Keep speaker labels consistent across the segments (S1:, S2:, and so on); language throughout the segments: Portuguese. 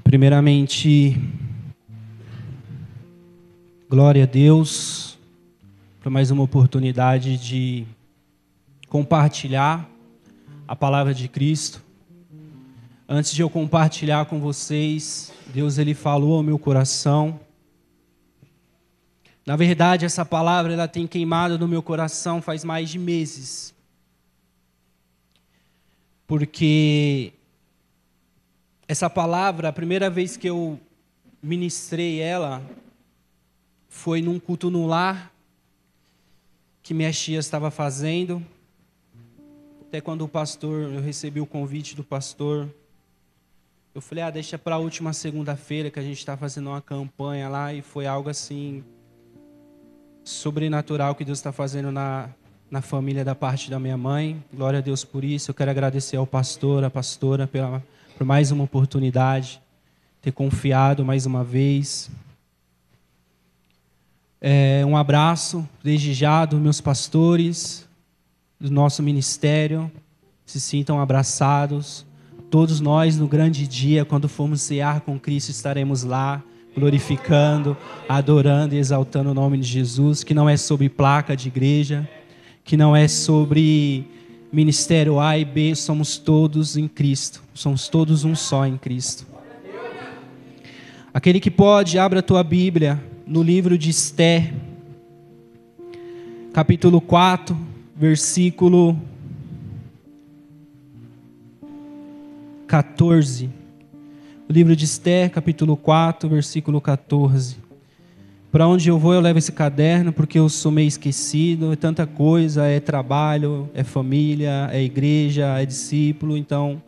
S1: Primeiramente, glória a Deus por mais uma oportunidade de compartilhar a palavra de Cristo. Antes de eu compartilhar com vocês, Deus ele falou ao meu coração. Na verdade, essa palavra ela tem queimado no meu coração faz mais de meses. Porque essa palavra, a primeira vez que eu ministrei ela, foi num culto no lar que minha tia estava fazendo. Até quando eu recebi o convite do pastor, eu falei, deixa para a última segunda-feira que a gente está fazendo uma campanha lá, e foi algo assim, sobrenatural que Deus está fazendo na família da parte da minha mãe. Glória a Deus por isso. Eu quero agradecer ao pastor, à pastora, por mais uma oportunidade, ter confiado mais uma vez. Um abraço desde já dos meus pastores, do nosso ministério. Se sintam abraçados. Todos nós, no grande dia, quando formos cear com Cristo, estaremos lá, glorificando, adorando e exaltando o nome de Jesus, que não é sobre placa de igreja, que não é sobre ministério A e B, somos todos em Cristo, somos todos um só em Cristo. Aquele que pode, abra a tua Bíblia no livro de Esther, capítulo 4, versículo 14. O livro de Esther, capítulo 4, versículo 14. Para onde eu vou, eu levo esse caderno, porque eu sou meio esquecido, é tanta coisa, é trabalho, é família, é igreja, é discípulo, então,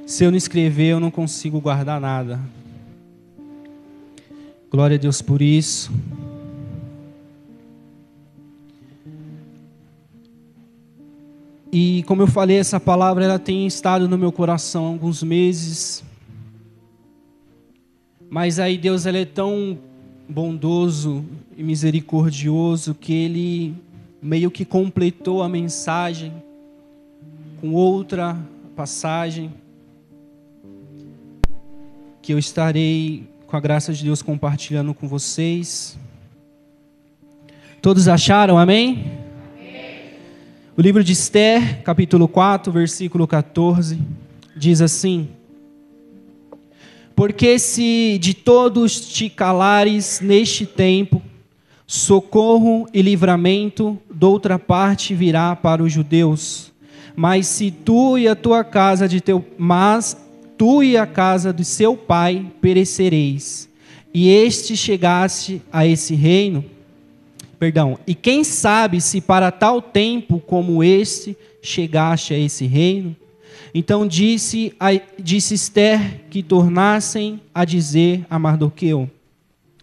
S1: se eu não escrever, eu não consigo guardar nada. Glória a Deus por isso. E como eu falei, essa palavra ela tem estado no meu coração há alguns meses. Mas aí Deus ele é tão bondoso e misericordioso que Ele meio que completou a mensagem com outra passagem que eu estarei, com a graça de Deus, compartilhando com vocês. Todos acharam? Amém? Amém. O livro de Esther, capítulo 4, versículo 14, diz assim: porque se de todos te calares neste tempo, socorro e livramento doutra parte virá para os judeus. Mas se tu e a tua casa tu e a casa de seu pai perecereis. E este chegasse a esse reino, e quem sabe se para tal tempo como este chegaste a esse reino? Então disse Esther que tornassem a dizer a Mardoqueu: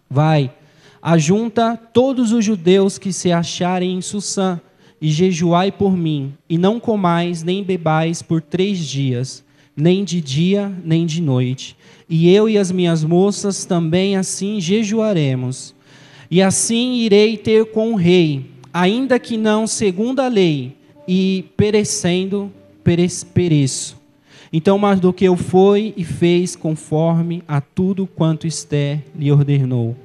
S1: vai, ajunta todos os judeus que se acharem em Susã, e jejuai por mim, e não comais nem bebais por 3 dias, nem de dia nem de noite. E eu e as minhas moças também assim jejuaremos. E assim irei ter com o rei, ainda que não segundo a lei, e perecendo pereço. Então Mardoqueu foi e fez conforme a tudo quanto Esther lhe ordenou.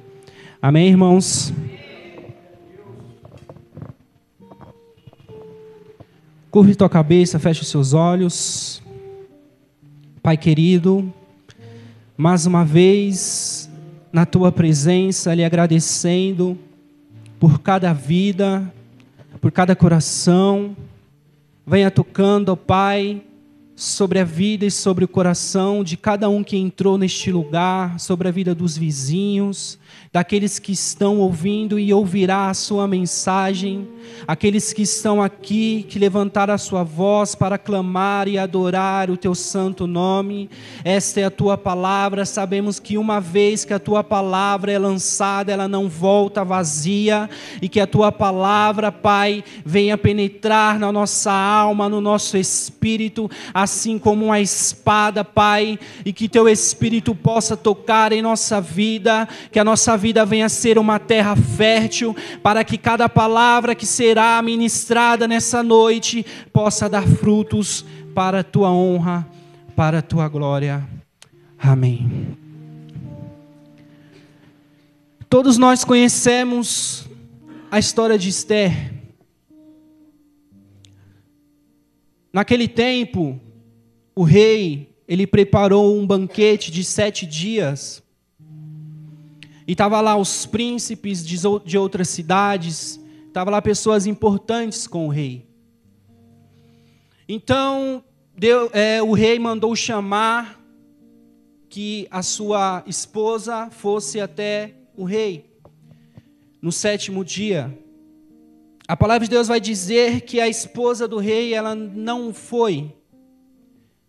S1: Amém, irmãos? Curve tua cabeça, feche os seus olhos. Pai querido, mais uma vez na tua presença, lhe agradecendo por cada vida, por cada coração. Venha tocando, ó Pai, sobre a vida e sobre o coração de cada um que entrou neste lugar, sobre a vida dos vizinhos, daqueles que estão ouvindo e ouvirá a sua mensagem, aqueles que estão aqui, que levantaram a sua voz para clamar e adorar o teu santo nome. Esta é a tua palavra. Sabemos que uma vez que a tua palavra é lançada, ela não volta vazia, e que a tua palavra, Pai, venha penetrar na nossa alma, no nosso espírito, assim como uma espada, Pai, e que teu espírito possa tocar em nossa vida, que a nossa vida venha ser uma terra fértil, para que cada palavra que será ministrada nessa noite possa dar frutos para a tua honra, para a tua glória. Amém. Todos nós conhecemos a história de Esther. Naquele tempo, o rei, ele preparou um banquete de 7 dias. E estavam lá os príncipes de outras cidades, estavam lá pessoas importantes com o rei. Então, o rei mandou chamar que a sua esposa fosse até o rei, no 7º dia. A palavra de Deus vai dizer que a esposa do rei, ela não foi.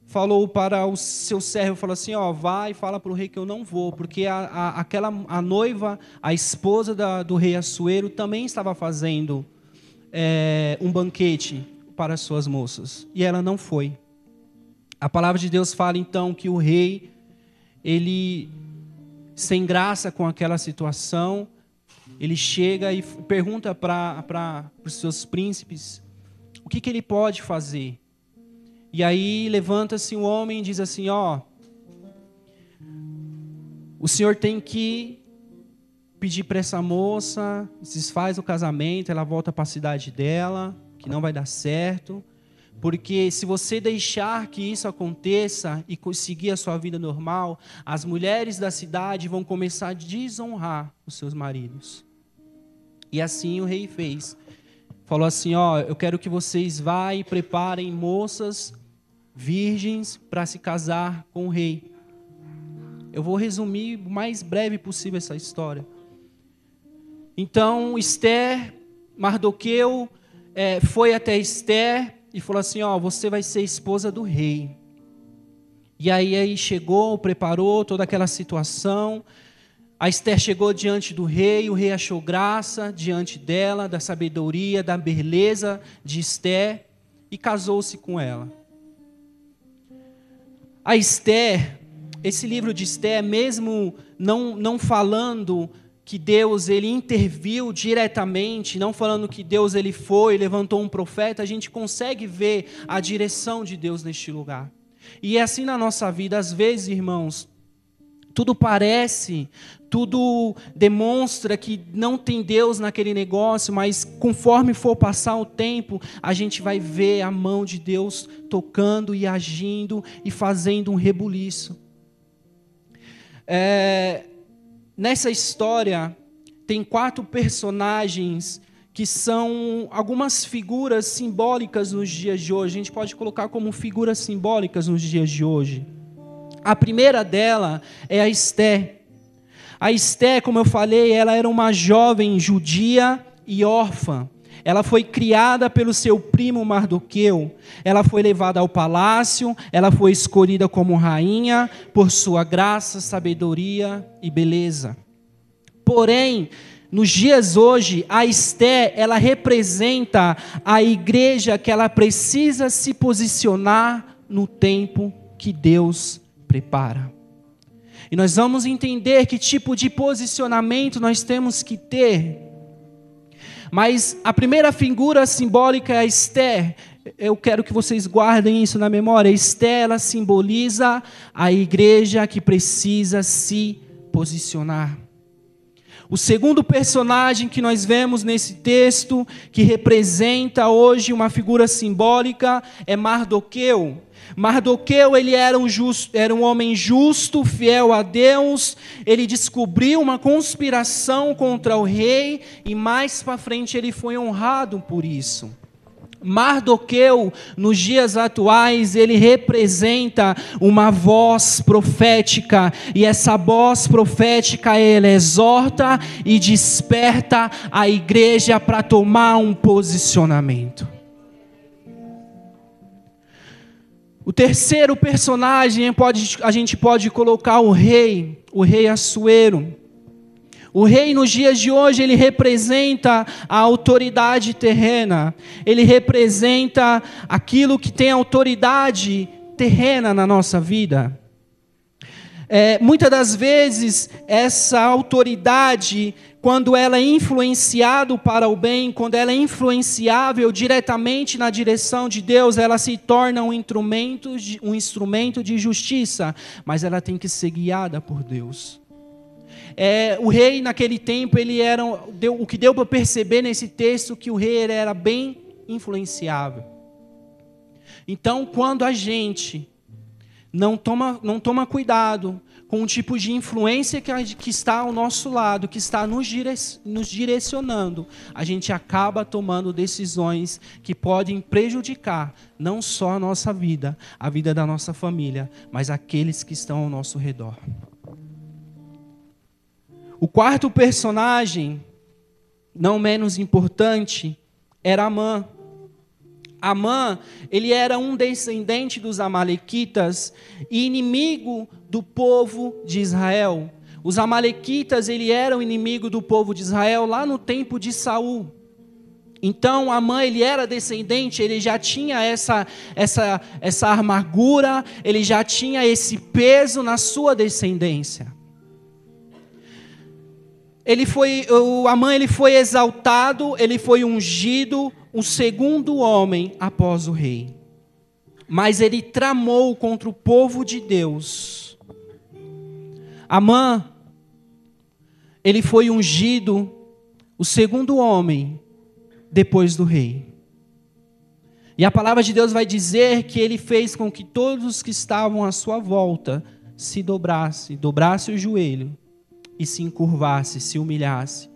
S1: Falou para o seu servo, falou assim, vai e fala para o rei que eu não vou, porque a noiva, a esposa do rei Assuero, também estava fazendo um banquete para as suas moças, e ela não foi. A palavra de Deus fala então que o rei, ele, sem graça com aquela situação, ele chega e pergunta para os seus príncipes o que ele pode fazer. E aí levanta-se um homem e diz assim, o senhor tem que pedir para essa moça, desfaz o casamento, ela volta para a cidade dela, que não vai dar certo, porque se você deixar que isso aconteça e seguir a sua vida normal, as mulheres da cidade vão começar a desonrar os seus maridos. E assim o rei fez. Falou assim, eu quero que vocês vá e preparem moças virgens para se casar com o rei. Eu vou resumir o mais breve possível essa história. Então, Mardoqueu foi até Esther e falou assim, você vai ser esposa do rei. E aí chegou, preparou toda aquela situação. A Esther chegou diante do rei, o rei achou graça diante dela, da sabedoria, da beleza de Esther, e casou-se com ela. A Esther, esse livro de Esther, mesmo não falando que Deus ele interviu diretamente, não falando que Deus ele foi, levantou um profeta, a gente consegue ver a direção de Deus neste lugar. E é assim na nossa vida, às vezes, irmãos, tudo demonstra que não tem Deus naquele negócio, mas conforme for passar o tempo, a gente vai ver a mão de Deus tocando e agindo e fazendo um rebuliço. Nessa história, tem 4 personagens que são algumas figuras simbólicas nos dias de hoje. A gente pode colocar como figuras simbólicas nos dias de hoje. A primeira dela é a Esther. A Esther, como eu falei, ela era uma jovem judia e órfã. Ela foi criada pelo seu primo Mardoqueu. Ela foi levada ao palácio, ela foi escolhida como rainha por sua graça, sabedoria e beleza. Porém, nos dias hoje, a Esther, ela representa a igreja que ela precisa se posicionar no tempo que Deus prepara. E nós vamos entender que tipo de posicionamento nós temos que ter. Mas a primeira figura simbólica é a Esther. Eu quero que vocês guardem isso na memória. A Esther, ela simboliza a igreja que precisa se posicionar. O segundo personagem que nós vemos nesse texto, que representa hoje uma figura simbólica, é Mardoqueu. Mardoqueu, ele era um homem justo, fiel a Deus. Ele descobriu uma conspiração contra o rei e mais para frente ele foi honrado por isso. Mardoqueu, nos dias atuais, ele representa uma voz profética, e essa voz profética, ele exorta e desperta a igreja para tomar um posicionamento. O terceiro personagem, a gente pode colocar o rei Assuero. O rei nos dias de hoje, ele representa a autoridade terrena. Ele representa aquilo que tem autoridade terrena na nossa vida. Muitas das vezes, essa autoridade, quando ela é influenciada para o bem, quando ela é influenciável diretamente na direção de Deus, ela se torna um instrumento de justiça, mas ela tem que ser guiada por Deus. O rei naquele tempo, o que deu para perceber nesse texto, que o rei ele era bem influenciável. Então, quando a gente não toma cuidado com o tipo de influência que está ao nosso lado, que está nos direcionando, a gente acaba tomando decisões que podem prejudicar não só a nossa vida, a vida da nossa família, mas aqueles que estão ao nosso redor. O quarto personagem, não menos importante, era Amã. Amã, ele era um descendente dos amalequitas e inimigo do povo de Israel. Os amalequitas, ele era o inimigo do povo de Israel lá no tempo de Saul. Então, Amã, ele era descendente, ele já tinha essa amargura, ele já tinha esse peso na sua descendência. Amã ele foi exaltado, ele foi ungido, o segundo homem após o rei. Mas ele tramou contra o povo de Deus. Amã, ele foi ungido, o segundo homem depois do rei. E a palavra de Deus vai dizer que ele fez com que todos os que estavam à sua volta se dobrasse o joelho e se encurvasse, se humilhasse.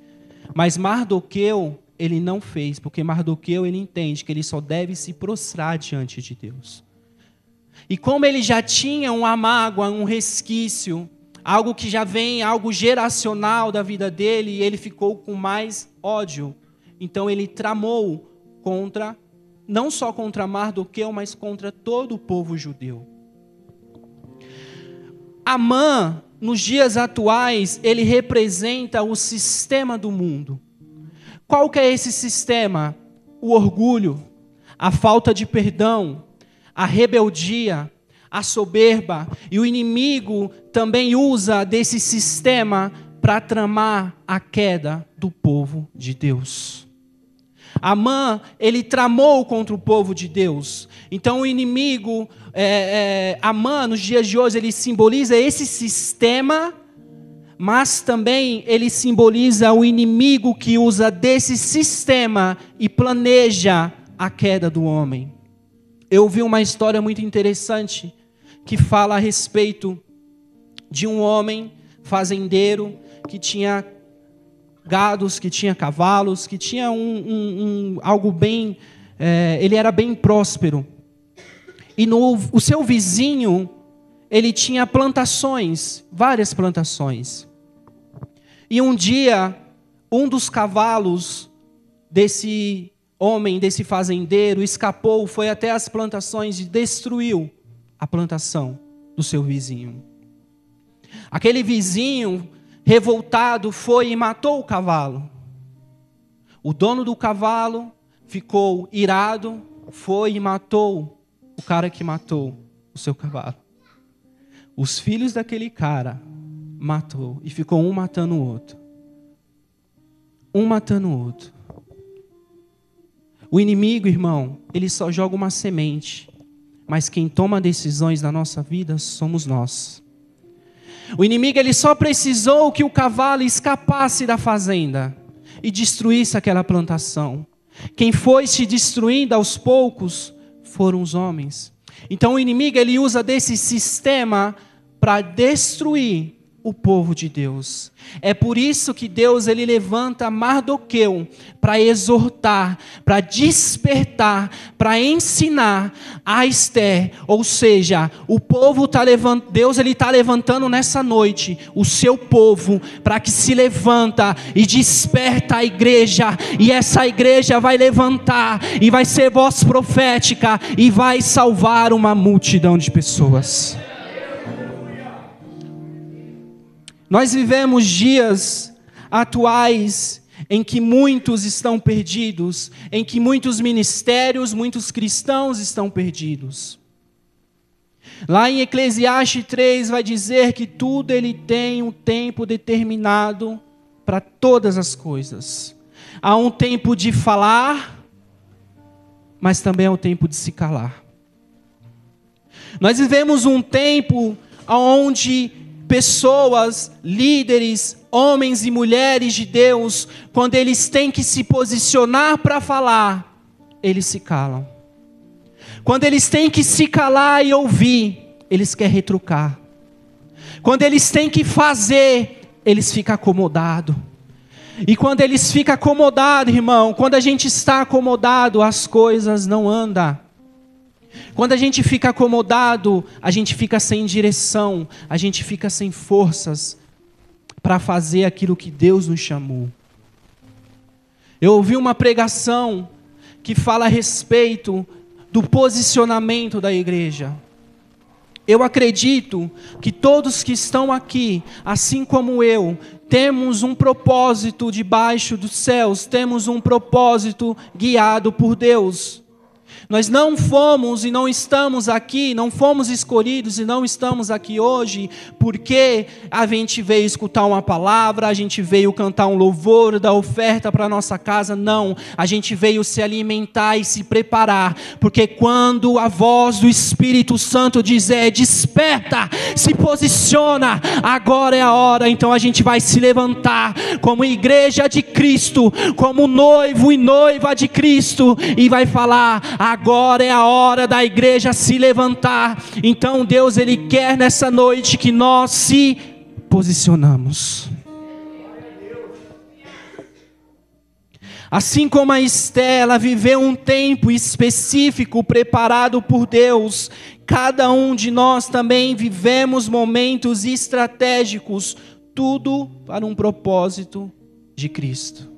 S1: Mas Mardoqueu, ele não fez, porque Mardoqueu, ele entende que ele só deve se prostrar diante de Deus. E como ele já tinha uma mágoa, um resquício, algo que já vem, algo geracional da vida dele, ele ficou com mais ódio. Então ele tramou não só contra Mardoqueu, mas contra todo o povo judeu. Amã, nos dias atuais, ele representa o sistema do mundo. Qual que é esse sistema? O orgulho, a falta de perdão, a rebeldia, a soberba. E o inimigo também usa desse sistema para tramar a queda do povo de Deus. Amã, ele tramou contra o povo de Deus. Então o inimigo, Amã, nos dias de hoje, ele simboliza esse sistema, mas também ele simboliza o inimigo que usa desse sistema e planeja a queda do homem. Eu ouvi uma história muito interessante que fala a respeito de um homem fazendeiro que tinha gados, que tinha cavalos, que tinha algo bem... ele era bem próspero. E o seu vizinho, ele tinha plantações, várias plantações. E um dia, um dos cavalos desse homem, desse fazendeiro, escapou, foi até as plantações e destruiu a plantação do seu vizinho. Aquele vizinho, revoltado, foi e matou o cavalo. O dono do cavalo ficou irado, foi e matou o cara que matou o seu cavalo. Os filhos daquele cara matou e ficou um matando o outro. Um matando o outro. O inimigo, irmão, ele só joga uma semente, mas quem toma decisões na nossa vida somos nós. O inimigo, ele só precisou que o cavalo escapasse da fazenda e destruísse aquela plantação. Quem foi se destruindo aos poucos foram os homens. Então o inimigo, ele usa desse sistema para destruir o povo de Deus. É por isso que Deus, ele levanta Mardoqueu para exortar, para despertar, para ensinar a Esther. Ou seja, o povo Deus, ele está levantando nessa noite o seu povo para que se levanta e desperta a igreja. E essa igreja vai levantar e vai ser voz profética e vai salvar uma multidão de pessoas. Nós vivemos dias atuais em que muitos estão perdidos, em que muitos ministérios, muitos cristãos estão perdidos. Lá em Eclesiastes 3 vai dizer que tudo ele tem um tempo determinado para todas as coisas. Há um tempo de falar, mas também há um tempo de se calar. Nós vivemos um tempo onde pessoas, líderes, homens e mulheres de Deus, quando eles têm que se posicionar para falar, eles se calam. Quando eles têm que se calar e ouvir, eles querem retrucar. Quando eles têm que fazer, eles ficam acomodados. E quando eles ficam acomodados, irmão, quando a gente está acomodado, as coisas não andam. Quando a gente fica acomodado, a gente fica sem direção, a gente fica sem forças para fazer aquilo que Deus nos chamou. Eu ouvi uma pregação que fala a respeito do posicionamento da igreja. Eu acredito que todos que estão aqui, assim como eu, temos um propósito debaixo dos céus, temos um propósito guiado por Deus. Nós não fomos e não estamos aqui, não fomos escolhidos e não estamos aqui hoje porque a gente veio escutar uma palavra, a gente veio cantar um louvor, dar oferta para a nossa casa. Não, a gente veio se alimentar e se preparar, porque quando a voz do Espírito Santo dizer desperta, se posiciona, agora é a hora, então a gente vai se levantar como igreja de Cristo, como noivo e noiva de Cristo, e vai falar: agora é a hora da igreja se levantar. Então Deus, Ele quer nessa noite que nós se posicionamos. Assim como a Estela viveu um tempo específico preparado por Deus, cada um de nós também vivemos momentos estratégicos, tudo para um propósito de Cristo.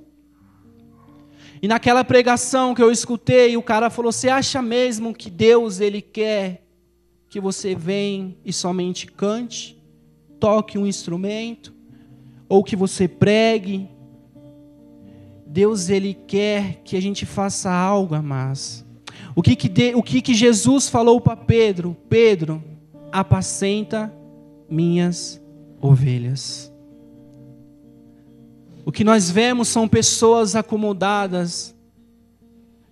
S1: E naquela pregação que eu escutei, o cara falou: você acha mesmo que Deus, Ele quer que você venha e somente cante, toque um instrumento, ou que você pregue? Deus, Ele quer que a gente faça algo a mais. O que Jesus falou para Pedro? Pedro, apacenta minhas ovelhas. O que nós vemos são pessoas acomodadas,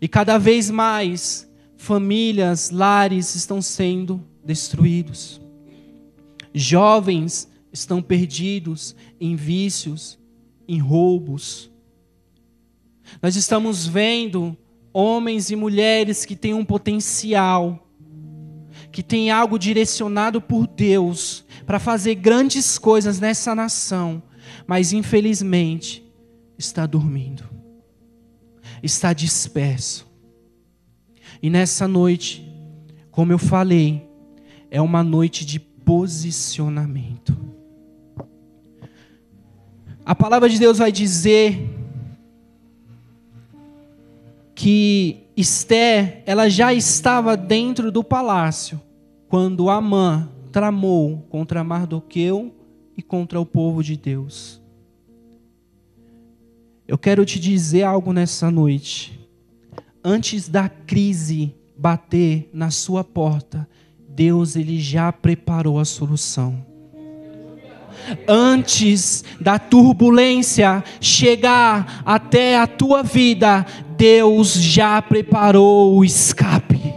S1: e cada vez mais famílias, lares estão sendo destruídos. Jovens estão perdidos em vícios, em roubos. Nós estamos vendo homens e mulheres que têm um potencial, que têm algo direcionado por Deus para fazer grandes coisas nessa nação, mas infelizmente está dormindo, está disperso. E nessa noite, como eu falei, é uma noite de posicionamento. A palavra de Deus vai dizer que Esther, ela já estava dentro do palácio quando Amã tramou contra Mardoqueu e contra o povo de Deus. Eu quero te dizer algo nessa noite. Antes da crise bater na sua porta, Deus, Ele já preparou a solução. Antes da turbulência chegar até a tua vida, Deus já preparou o escape.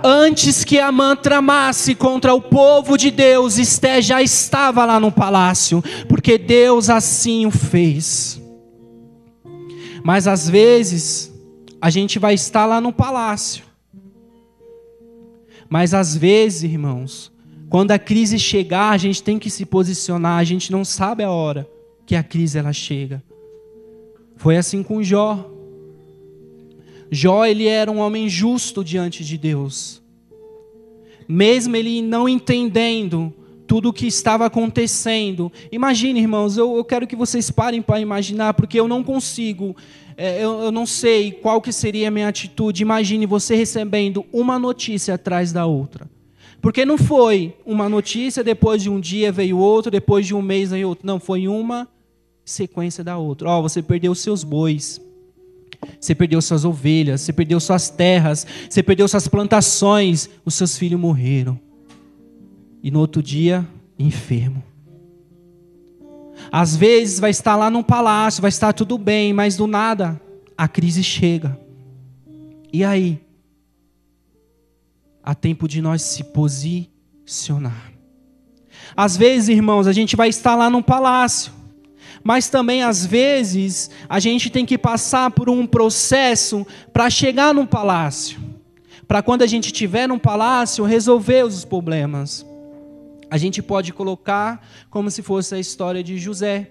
S1: Antes que Amã tramasse contra o povo de Deus, Esther já estava lá no palácio, porque Deus assim o fez. Mas às vezes, a gente vai estar lá no palácio. Mas às vezes, irmãos, quando a crise chegar, a gente tem que se posicionar, a gente não sabe a hora que a crise ela chega. Foi assim com Jó. Jó, ele era um homem justo diante de Deus. Mesmo ele não entendendo tudo o que estava acontecendo. Imagine, irmãos, eu quero que vocês parem para imaginar, porque eu não consigo, eu não sei qual que seria a minha atitude. Imagine você recebendo uma notícia atrás da outra. Porque não foi uma notícia, depois de um dia veio outra, depois de um mês veio outra. Não, foi uma sequência da outra. Ó, você perdeu seus bois. Você perdeu suas ovelhas, você perdeu suas terras, você perdeu suas plantações, os seus filhos morreram. E no outro dia, enfermo. Às vezes vai estar lá no palácio, vai estar tudo bem, mas do nada a crise chega. E aí? Há tempo de nós se posicionar. Às vezes, irmãos, a gente vai estar lá num palácio, mas também, às vezes, a gente tem que passar por um processo para chegar num palácio. Para quando a gente estiver num palácio, resolver os problemas. A gente pode colocar como se fosse a história de José.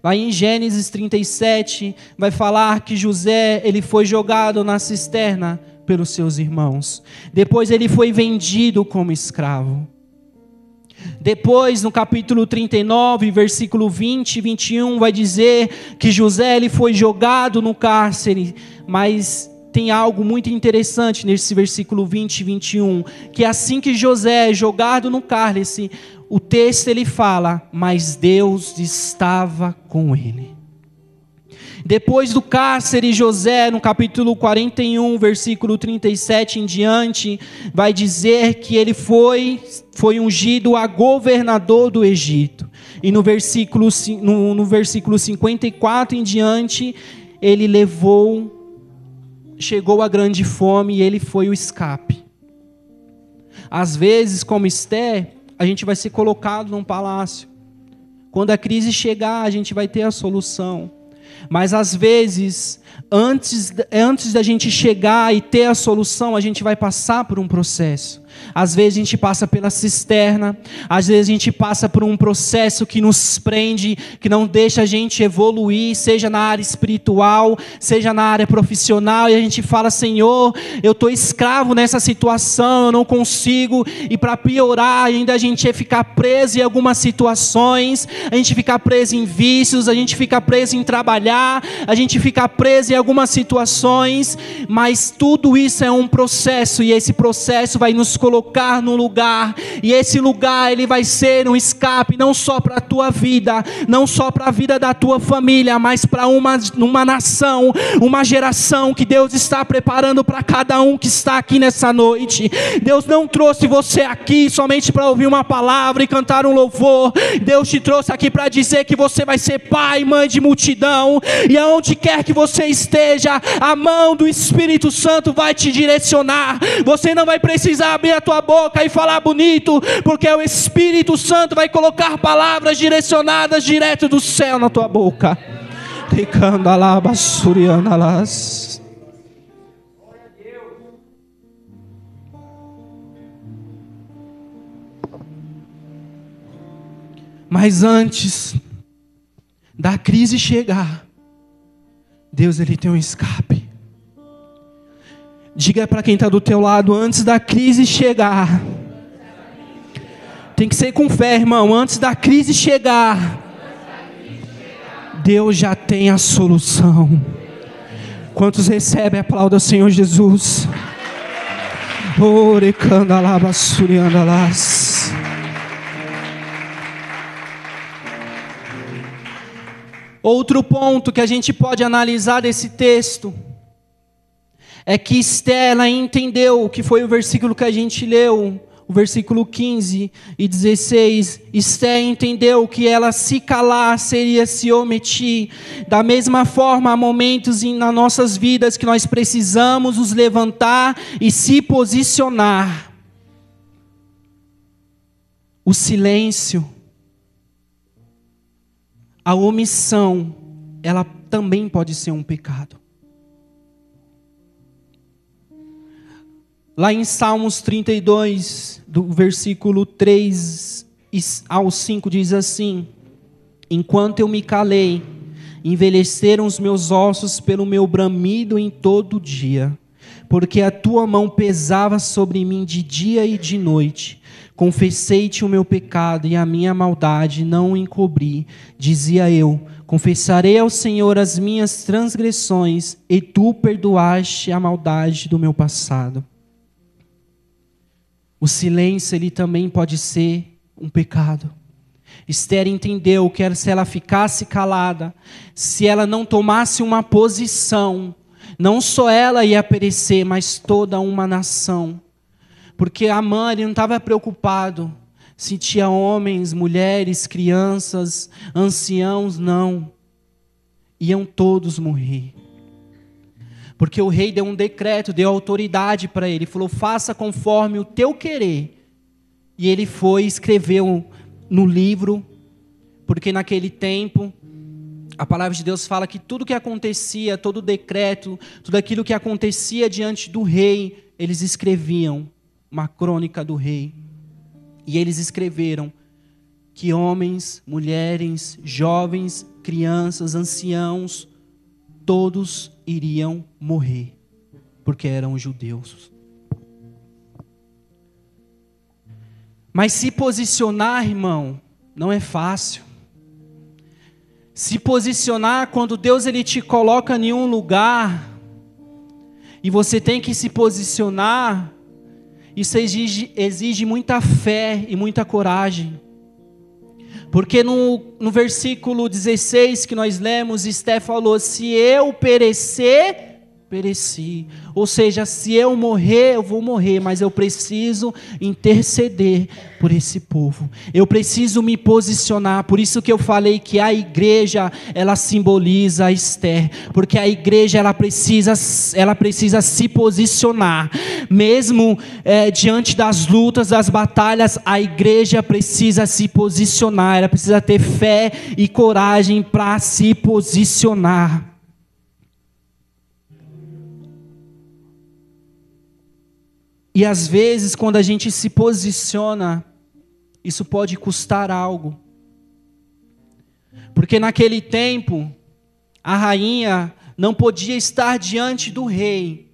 S1: Lá em Gênesis 37, vai falar que José, ele foi jogado na cisterna pelos seus irmãos. Depois ele foi vendido como escravo. Depois, no capítulo 39, versículo 20 e 21, vai dizer que José, ele foi jogado no cárcere, mas tem algo muito interessante nesse versículo 20 e 21, que assim que José é jogado no cárcere, o texto ele fala, mas Deus estava com ele. Depois do cárcere, José, no capítulo 41, versículo 37 em diante, vai dizer que ele foi ungido a governador do Egito. E no versículo 54 em diante, ele chegou a grande fome e ele foi o escape. Às vezes, como Esther, a gente vai ser colocado num palácio. Quando a crise chegar, a gente vai ter a solução. Mas às vezes, antes da gente chegar e ter a solução, a gente vai passar por um processo. Às vezes a gente passa pela cisterna, às vezes a gente passa por um processo que nos prende, que não deixa a gente evoluir, seja na área espiritual, seja na área profissional, e a gente fala, Senhor, eu estou escravo nessa situação, eu não consigo, e para piorar ainda a gente é ficar preso em algumas situações, a gente fica preso em vícios, a gente fica preso em trabalhar, a gente fica preso em algumas situações, mas tudo isso é um processo, e esse processo vai nos colocar num lugar, e esse lugar ele vai ser um escape, não só para a tua vida, não só para a vida da tua família, mas para uma nação, uma geração que Deus está preparando para cada um que está aqui nessa noite. Deus não trouxe você aqui somente para ouvir uma palavra e cantar um louvor. Deus te trouxe aqui para dizer que você vai ser pai e mãe de multidão, e aonde quer que você esteja, a mão do Espírito Santo vai te direcionar. Você não vai precisar abrir a tua boca e falar bonito, porque o Espírito Santo vai colocar palavras direcionadas direto do céu na tua boca. Mas antes da crise chegar, Deus ele tem um escape. Diga para quem está do teu lado, antes da crise chegar. Tem que ser com fé, irmão. Antes da crise chegar, Deus já tem a solução. Quantos recebem, aplauda o Senhor Jesus. Outro ponto que a gente pode analisar desse texto é que Esther, ela entendeu, que foi o versículo que a gente leu, o versículo 15 e 16, Esther entendeu que ela se calar seria se omitir. Da mesma forma, há momentos nas nossas vidas que nós precisamos nos levantar e se posicionar. O silêncio, a omissão, ela também pode ser um pecado. Lá em Salmos 32, do versículo 3 ao 5, diz assim: enquanto eu me calei, envelheceram os meus ossos pelo meu bramido em todo dia, porque a tua mão pesava sobre mim de dia e de noite. Confessei-te o meu pecado e a minha maldade não encobri. Dizia eu: confessarei ao Senhor as minhas transgressões, e tu perdoaste a maldade do meu passado. O silêncio, ele também pode ser um pecado. Esther entendeu que se ela ficasse calada, se ela não tomasse uma posição, não só ela ia perecer, mas toda uma nação. Porque Amã, ele não estava preocupado se tinha homens, mulheres, crianças, anciãos, não. Iam todos morrer. Porque o rei deu um decreto, deu autoridade para ele. Falou: faça conforme o teu querer. E ele foi e escreveu no livro, porque naquele tempo, a palavra de Deus fala que tudo que acontecia, todo decreto, tudo aquilo que acontecia diante do rei, eles escreviam uma crônica do rei. E eles escreveram que homens, mulheres, jovens, crianças, anciãos, todos iriam morrer, porque eram judeus. Mas se posicionar, irmão, não é fácil. Se posicionar quando Deus ele te coloca em um lugar e você tem que se posicionar, isso exige muita fé e muita coragem. Porque no versículo 16 que nós lemos, Esté falou: se eu perecer, pereci. Ou seja, se eu morrer, eu vou morrer, mas eu preciso interceder por esse povo. Eu preciso me posicionar. Por isso que eu falei que a igreja, ela simboliza a Esther, porque a igreja ela precisa se posicionar. Mesmo diante das lutas, das batalhas, a igreja precisa se posicionar. Ela precisa ter fé e coragem para se posicionar. E às vezes, quando a gente se posiciona, isso pode custar algo. Porque naquele tempo, a rainha não podia estar diante do rei,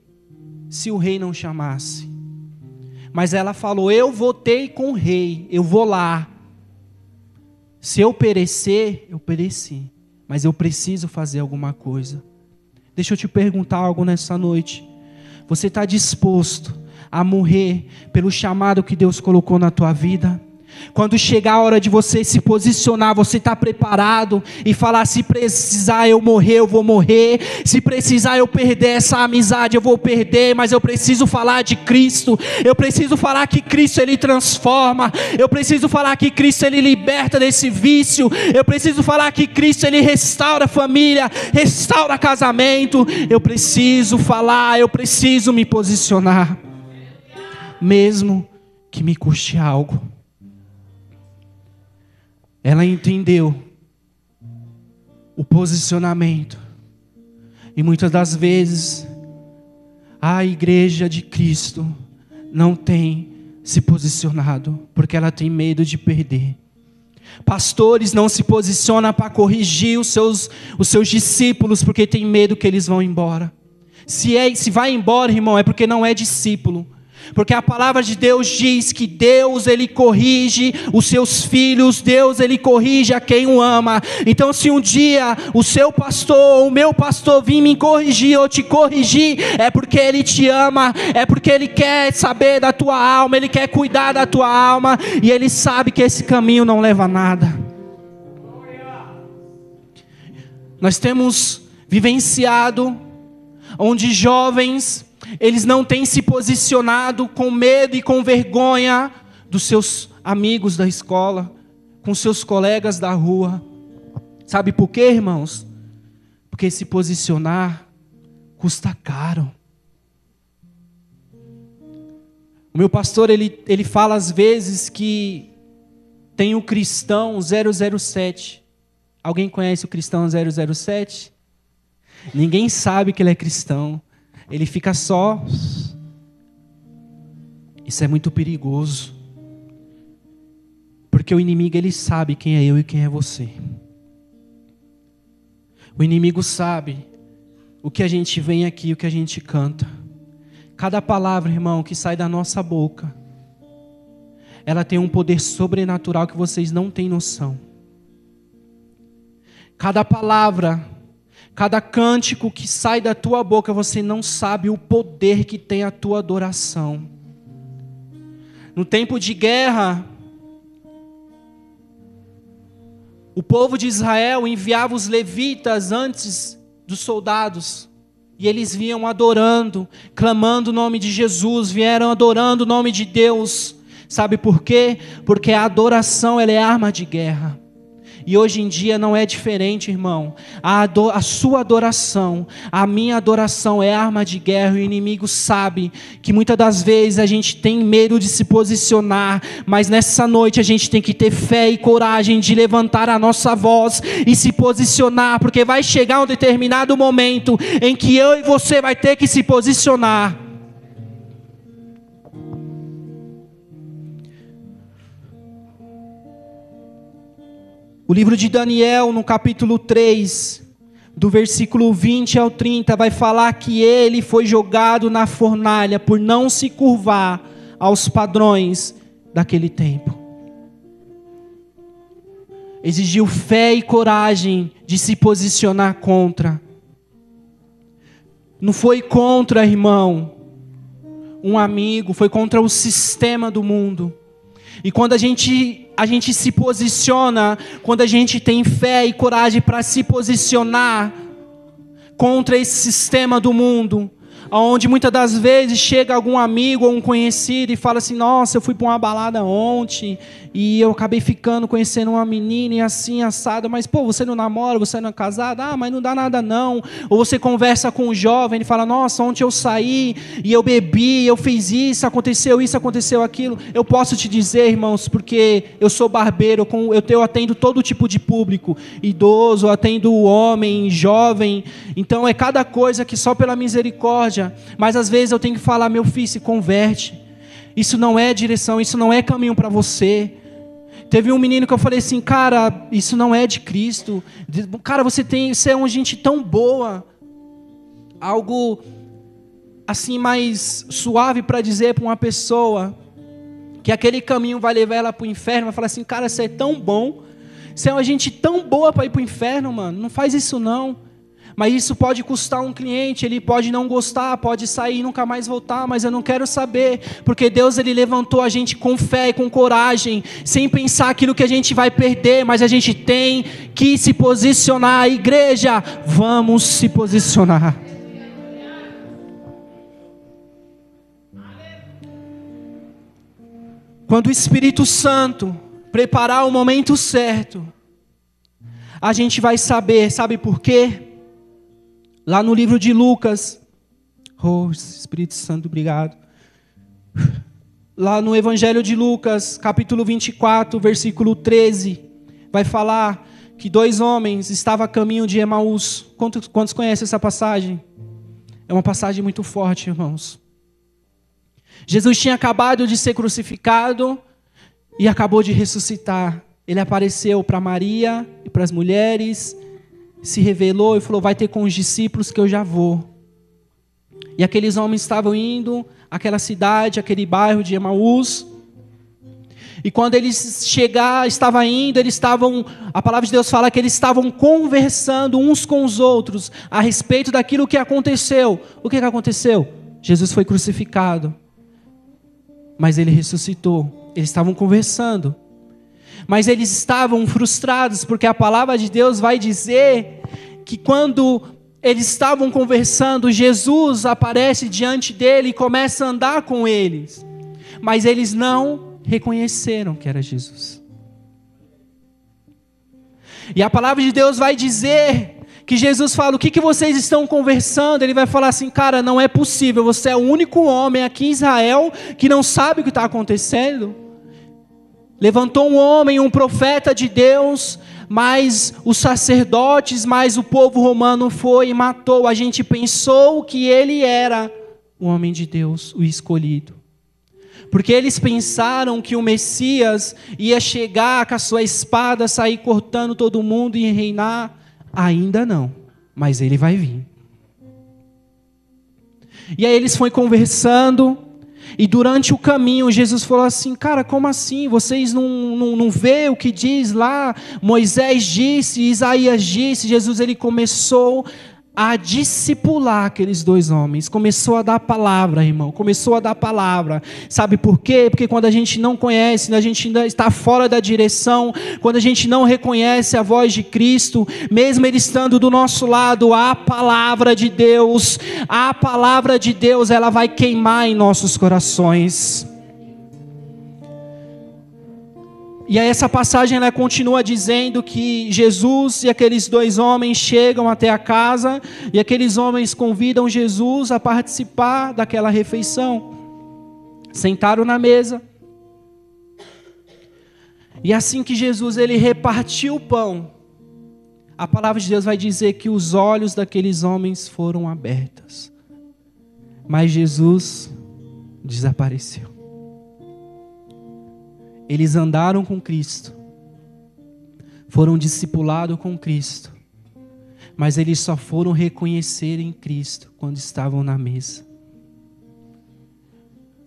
S1: se o rei não chamasse. Mas ela falou: eu votei com o rei, eu vou lá. Se eu perecer, eu pereci. Mas eu preciso fazer alguma coisa. Deixa eu te perguntar algo nessa noite. Você está disposto a morrer pelo chamado que Deus colocou na tua vida? Quando chegar a hora de você se posicionar, você está preparado e falar: se precisar eu morrer, eu vou morrer. Se precisar eu perder essa amizade, eu vou perder. Mas eu preciso falar de Cristo. Eu preciso falar que Cristo Ele transforma. Eu preciso falar que Cristo Ele liberta desse vício. Eu preciso falar que Cristo Ele restaura a família, restaura casamento. Eu preciso falar, eu preciso me posicionar, mesmo que me custe algo. Ela entendeu o posicionamento. E muitas das vezes, a igreja de Cristo não tem se posicionado, porque ela tem medo de perder. Pastores não se posicionam para corrigir os seus discípulos, porque tem medo que eles vão embora. Se vai embora, irmão, é porque não é discípulo. Porque a palavra de Deus diz que Deus ele corrige os seus filhos, Deus ele corrige a quem o ama. Então se um dia o seu pastor ou o meu pastor vir me corrigir ou te corrigir, é porque ele te ama, é porque ele quer saber da tua alma, ele quer cuidar da tua alma, e ele sabe que esse caminho não leva a nada. Nós temos vivenciado onde jovens, eles não têm se posicionado com medo e com vergonha dos seus amigos da escola, com seus colegas da rua. Sabe por quê, irmãos? Porque se posicionar custa caro. O meu pastor, ele fala às vezes que tem o cristão 007. Alguém conhece o cristão 007? Ninguém sabe que ele é cristão. Ele fica só. Isso é muito perigoso. Porque o inimigo ele sabe quem é eu e quem é você. O inimigo sabe o que a gente vem aqui, o que a gente canta. Cada palavra, irmão, que sai da nossa boca, ela tem um poder sobrenatural que vocês não têm noção. Cada palavra, cada cântico que sai da tua boca, você não sabe o poder que tem a tua adoração. No tempo de guerra, o povo de Israel enviava os levitas antes dos soldados. E eles vinham adorando, clamando o nome de Jesus, vieram adorando o nome de Deus. Sabe por quê? Porque a adoração ela é arma de guerra. E hoje em dia não é diferente, irmão. A sua adoração, a minha adoração é arma de guerra. O inimigo sabe que muitas das vezes a gente tem medo de se posicionar, mas nessa noite a gente tem que ter fé e coragem de levantar a nossa voz e se posicionar, porque vai chegar um determinado momento em que eu e você vai ter que se posicionar. O livro de Daniel, no capítulo 3, do versículo 20 ao 30, vai falar que ele foi jogado na fornalha por não se curvar aos padrões daquele tempo. Exigiu fé e coragem de se posicionar contra. Não foi contra, irmão, um amigo, foi contra o sistema do mundo. E quando a gente se posiciona, quando a gente tem fé e coragem para se posicionar contra esse sistema do mundo, onde muitas das vezes chega algum amigo ou um conhecido e fala assim: nossa, eu fui para uma balada ontem e eu acabei conhecendo uma menina e assim, assada, mas pô, você não namora, você não é casado? Ah, mas não dá nada não. Ou você conversa com um jovem e fala: nossa, ontem eu saí e eu bebi, eu fiz isso, aconteceu aquilo. Eu posso te dizer, irmãos, porque eu sou barbeiro, eu atendo todo tipo de público, idoso, eu atendo homem, jovem, então é cada coisa que só pela misericórdia. Mas às vezes eu tenho que falar: meu filho, se converte, isso não é direção, isso não é caminho para você. Teve um menino que eu falei assim: cara, isso não é de Cristo, cara, você é uma gente tão boa, algo assim mais suave para dizer para uma pessoa que aquele caminho vai levar ela para o inferno. Vai falar assim: cara, você é tão bom, você é uma gente tão boa para ir para o inferno, mano, não faz isso não. Mas isso pode custar um cliente, ele pode não gostar, pode sair e nunca mais voltar, mas eu não quero saber, porque Deus, ele levantou a gente com fé e com coragem, sem pensar aquilo que a gente vai perder, mas a gente tem que se posicionar. Igreja, vamos se posicionar. Quando o Espírito Santo preparar o momento certo, a gente vai saber, sabe por quê? Lá no livro de Lucas, oh Espírito Santo, obrigado. Lá no Evangelho de Lucas, capítulo 24, versículo 13, vai falar que 2 homens estavam a caminho de Emaús. Quantos conhecem essa passagem? É uma passagem muito forte, irmãos. Jesus tinha acabado de ser crucificado e acabou de ressuscitar. Ele apareceu para Maria e para as mulheres, se revelou e falou: vai ter com os discípulos que eu já vou. E aqueles homens estavam indo àquela cidade, aquele bairro de Emaús. E quando eles estavam indo, a palavra de Deus fala que eles estavam conversando uns com os outros a respeito daquilo que aconteceu. O que aconteceu? Jesus foi crucificado, mas ele ressuscitou. Eles estavam conversando, mas eles estavam frustrados, porque a palavra de Deus vai dizer que quando eles estavam conversando, Jesus aparece diante dele e começa a andar com eles, mas eles não reconheceram que era Jesus. E a palavra de Deus vai dizer que Jesus fala: o que vocês estão conversando? Ele vai falar assim: cara, não é possível, você é o único homem aqui em Israel que não sabe o que está acontecendo. Levantou um homem, um profeta de Deus, mas os sacerdotes, mas o povo romano foi e matou. A gente pensou que ele era o homem de Deus, o escolhido. Porque eles pensaram que o Messias ia chegar com a sua espada, sair cortando todo mundo e reinar. Ainda não, mas ele vai vir. E aí eles foram conversando, e durante o caminho Jesus falou assim: cara, como assim? Vocês não vê o que diz lá? Moisés disse, Isaías disse. Jesus, ele começou a discipular aqueles 2 homens, começou a dar palavra, irmão, começou a dar palavra. Sabe por quê? Porque quando a gente não conhece, a gente ainda está fora da direção, quando a gente não reconhece a voz de Cristo, mesmo Ele estando do nosso lado, a palavra de Deus, ela vai queimar em nossos corações. E aí essa passagem ela continua dizendo que Jesus e aqueles 2 homens chegam até a casa e aqueles homens convidam Jesus a participar daquela refeição. Sentaram na mesa. E assim que Jesus ele repartiu o pão, a palavra de Deus vai dizer que os olhos daqueles homens foram abertos. Mas Jesus desapareceu. Eles andaram com Cristo, foram discipulados com Cristo, mas eles só foram reconhecer em Cristo quando estavam na mesa.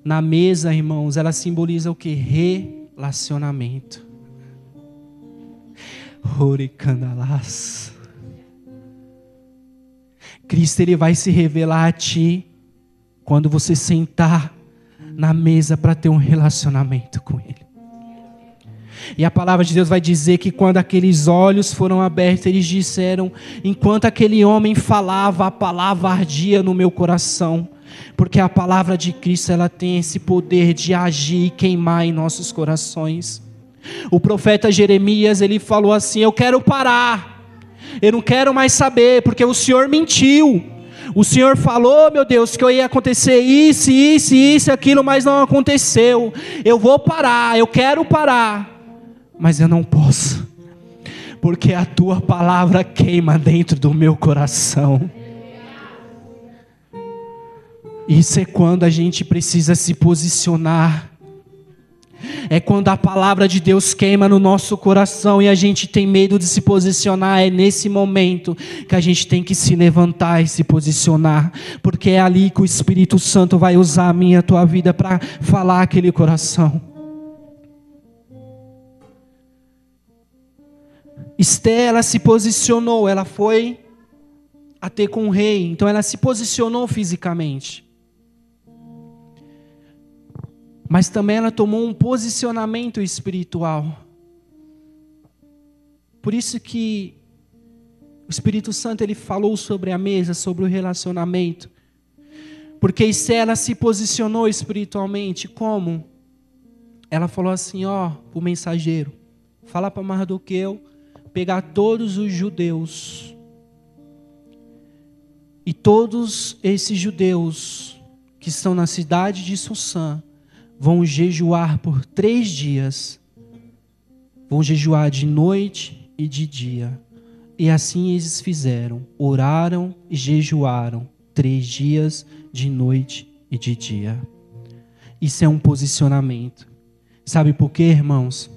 S1: Na mesa, irmãos, ela simboliza o que? Relacionamento. Oricandalás. Cristo ele vai se revelar a ti quando você sentar na mesa para ter um relacionamento com Ele. E a palavra de Deus vai dizer que quando aqueles olhos foram abertos, eles disseram, enquanto aquele homem falava, a palavra ardia no meu coração. Porque a palavra de Cristo, ela tem esse poder de agir e queimar em nossos corações. O profeta Jeremias, ele falou assim, eu quero parar, eu não quero mais saber, porque o Senhor mentiu. O Senhor falou, meu Deus, que ia acontecer isso, aquilo, mas não aconteceu. Eu vou parar, eu quero parar. Mas eu não posso, porque a tua palavra queima dentro do meu coração. Isso é quando a gente precisa se posicionar. É quando a palavra de Deus queima no nosso coração e a gente tem medo de se posicionar. É nesse momento que a gente tem que se levantar e se posicionar, porque é ali que o Espírito Santo vai usar a minha e a tua vida para falar aquele coração. Esté, ela se posicionou, ela foi a ter com o rei, então ela se posicionou fisicamente. Mas também ela tomou um posicionamento espiritual. Por isso que o Espírito Santo ele falou sobre a mesa, sobre o relacionamento. Porque Esté, ela se posicionou espiritualmente. Como? Ela falou assim, o mensageiro, fala para Mardoqueu pegar todos os judeus. E todos esses judeus que estão na cidade de Susã vão jejuar por 3 dias. Vão jejuar de noite e de dia. E assim eles fizeram. Oraram e jejuaram 3 dias de noite e de dia. Isso é um posicionamento. Sabe por quê, irmãos?